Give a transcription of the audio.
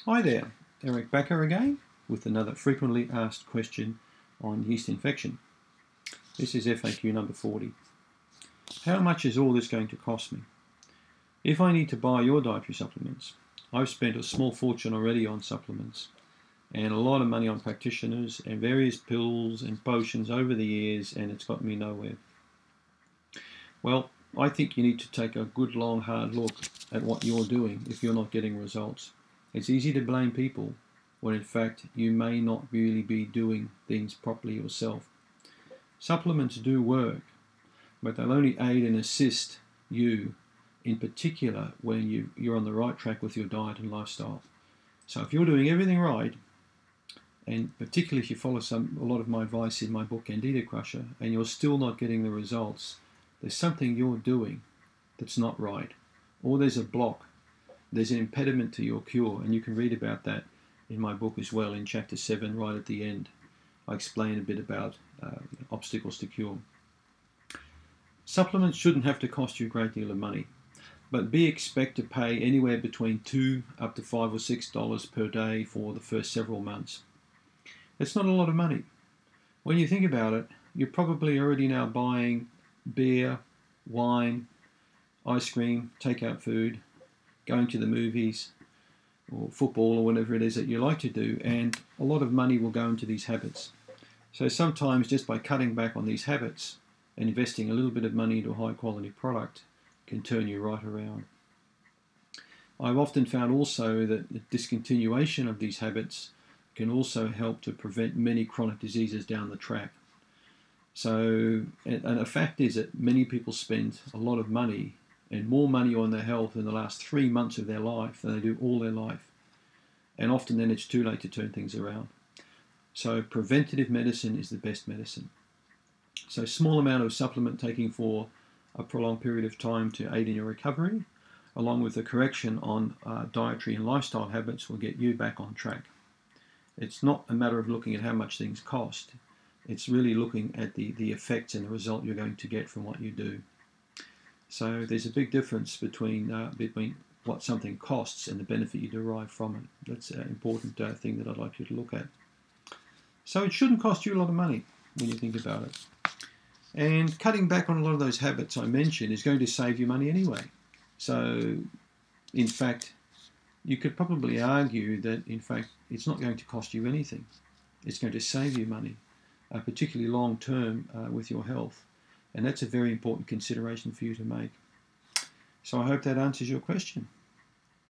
Hi there, Eric Bakker again with another frequently asked question on yeast infection. This is FAQ number 40. How much is all this going to cost me? If I need to buy your dietary supplements, I've spent a small fortune already on supplements and a lot of money on practitioners and various pills and potions over the years, and it's got me nowhere. Well, I think you need to take a good long hard look at what you're doing if you're not getting results. It's easy to blame people when in fact you may not really be doing things properly yourself. Supplements do work, but they'll only aid and assist you, in particular when you're on the right track with your diet and lifestyle. So if you're doing everything right, and particularly if you follow a lot of my advice in my book Candida, and you're still not getting the results, there's something you're doing that's not right, or there's a block. There's an impediment to your cure, and you can read about that in my book as well in chapter 7 right at the end. I explain a bit about obstacles to cure. Supplements shouldn't have to cost you a great deal of money, but expect to pay anywhere between $2 up to $5 or $6 per day for the first several months. It's not a lot of money. When you think about it, you're probably already now buying beer, wine, ice cream, takeout food, going to the movies or football or whatever it is that you like to do, and a lot of money will go into these habits. So sometimes just by cutting back on these habits and investing a little bit of money into a high quality product can turn you right around. I've often found also that the discontinuation of these habits can also help to prevent many chronic diseases down the track. So, and the fact is that many people spend a lot of money and more money on their health in the last 3 months of their life than they do all their life. And often then it's too late to turn things around. So preventative medicine is the best medicine. So small amount of supplement taking for a prolonged period of time to aid in your recovery, along with the correction on dietary and lifestyle habits, will get you back on track. It's not a matter of looking at how much things cost. It's really looking at the effects and the result you're going to get from what you do. So there's a big difference between what something costs and the benefit you derive from it. That's an important thing that I'd like you to look at. So it shouldn't cost you a lot of money when you think about it. And cutting back on a lot of those habits I mentioned is going to save you money anyway. So in fact, you could probably argue that in fact it's not going to cost you anything. It's going to save you money, particularly long term with your health. And that's a very important consideration for you to make. So I hope that answers your question.